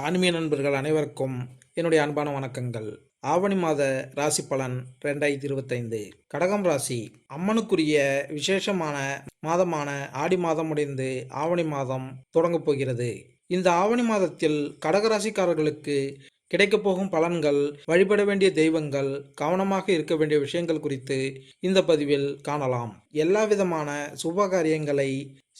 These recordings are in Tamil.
ஆன்மீக நண்பர்கள் அனைவருக்கும் என்னுடைய அன்பான வணக்கங்கள். ஆவணி மாத ராசி பலன் 2025. கடகம் ராசி. அம்மனுக்குரிய விசேஷமான மாதமான ஆடி மாதம் முடிந்து ஆவணி மாதம் தொடங்கப் போகிறது. இந்த ஆவணி மாதத்தில் கடகராசிக்காரர்களுக்கு கிடைக்கப் போகும் பலன்கள், வழிபட வேண்டிய தெய்வங்கள், கவனமாக இருக்க வேண்டிய விஷயங்கள் குறித்து இந்த பதிவில் காணலாம். எல்லா விதமான சுப காரியங்களை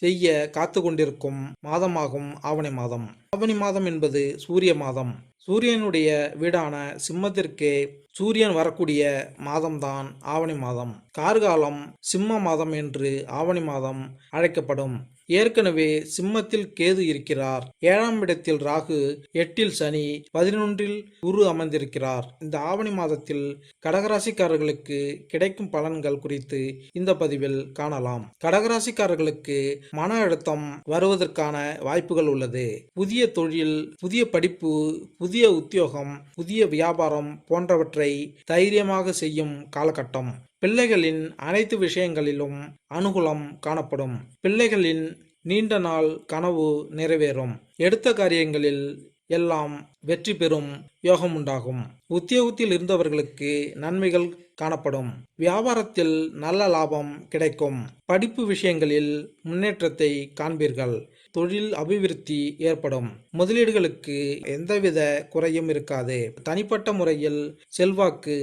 செய்ய காத்து கொண்டிருக்கும் மாதமாகும் ஆவணி மாதம். ஆவணி மாதம் என்பது சூரிய மாதம். சூரியனுடைய வீடான சிம்மத்திற்கு சூரியன் வரக்கூடிய மாதம்தான் ஆவணி மாதம். கார்காலம் சிம்ம மாதம் என்று ஆவணி மாதம் அழைக்கப்படும். ஏற்கனவே சிம்மத்தில் கேது இருக்கிறார், 7ஆம் இடத்தில் ராகு, 8இல் சனி, 11இல் குரு அமர்ந்திருக்கிறார். இந்த ஆவணி மாதத்தில் கடகராசிக்காரர்களுக்கு கிடைக்கும் பலன்கள் குறித்து இந்த பதிவில் காணலாம். கடகராசிக்காரர்களுக்கு மன அழுத்தம் வருவதற்கான வாய்ப்புகள் உள்ளது. புதிய தொழில், புதிய படிப்பு, புதிய உத்தியோகம், புதிய வியாபாரம் போன்றவற்றை தைரியமாக செய்யும் காலகட்டம். பிள்ளைகளின் அனைத்து விஷயங்களிலும் அனுகூலம் காணப்படும். பிள்ளைகளின் நீண்ட நாள் கனவு நிறைவேறும். எடுத்த காரியங்களில் எல்லாம் வெற்றி பெறும் யோகம் உண்டாகும். உத்தியோகத்தில் இருந்தவர்களுக்கு நன்மைகள் காணப்படும். வியாபாரத்தில் நல்ல லாபம் கிடைக்கும். படிப்பு விஷயங்களில் முன்னேற்றத்தை காண்பீர்கள். தொழில் அபிவிருத்தி ஏற்படும். முதலீடுகளுக்கு எந்தவித குறையும் இருக்காது. தனிப்பட்ட முறையில் செல்வாக்கு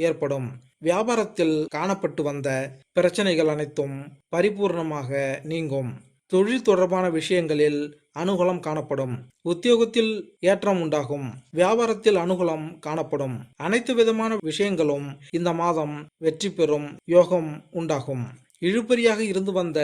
ஏற்படும். வியாபாரத்தில் காணப்பட்டு வந்த பிரச்சனைகள் அனைத்தும் பரிபூர்ணமாக நீங்கும். தொழில் தொடர்பான விஷயங்களில் அனுகூலம் காணப்படும். உத்தியோகத்தில் ஏற்றம் உண்டாகும். வியாபாரத்தில் அனுகூலம் காணப்படும். அனைத்து விதமான விஷயங்களும் இந்த மாதம் வெற்றி பெறும் யோகம் உண்டாகும். இழுபறியாக இருந்து வந்த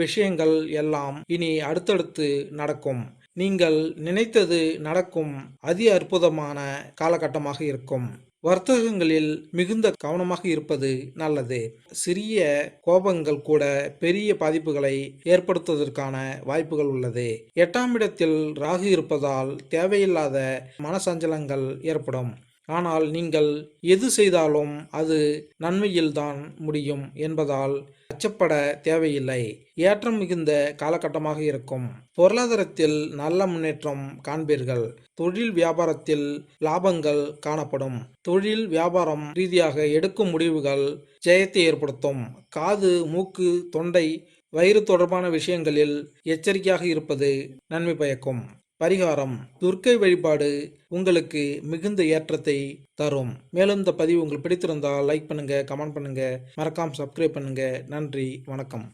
விஷயங்கள் எல்லாம் இனி அடுத்தடுத்து நடக்கும். நீங்கள் நினைத்தது நடக்கும் அதி அற்புதமான காலகட்டமாக இருக்கும். வர்த்தகங்களில் மிகுந்த கவனமாக இருப்பது நல்லது. சிறிய கோபங்கள் கூட பெரிய பாதிப்புகளை ஏற்படுத்துவதற்கான வாய்ப்புகள் உள்ளது. 8ஆம் இடத்தில் ராகு இருப்பதால் தேவையில்லாத மனசஞ்சலங்கள் ஏற்படும். ஆனால் நீங்கள் எது செய்தாலும் அது நன்மையில்தான் முடியும் என்பதால் அச்சப்பட தேவையில்லை. ஏற்றம் மிகுந்த காலகட்டமாக இருக்கும். பொருளாதாரத்தில் நல்ல முன்னேற்றம் காண்பீர்கள். தொழில் வியாபாரத்தில் லாபங்கள் காணப்படும். தொழில் வியாபாரம் ரீதியாக எடுக்கும் முடிவுகள் ஜெயத்தை ஏற்படுத்தும். காது, மூக்கு, தொண்டை, வயிறு தொடர்பான விஷயங்களில் எச்சரிக்கையாக இருப்பது நன்மை பயக்கும். பரிகாரம்: துர்க்கை வழிபாடு உங்களுக்கு மிகுந்த ஏற்றத்தை தரும். மேலும் இந்த பதிவு உங்களுக்கு பிடித்திருந்தால் லைக் பண்ணுங்க, கமெண்ட் பண்ணுங்க, மறக்காம சப்ஸ்கிரைப் பண்ணுங்க. நன்றி, வணக்கம்.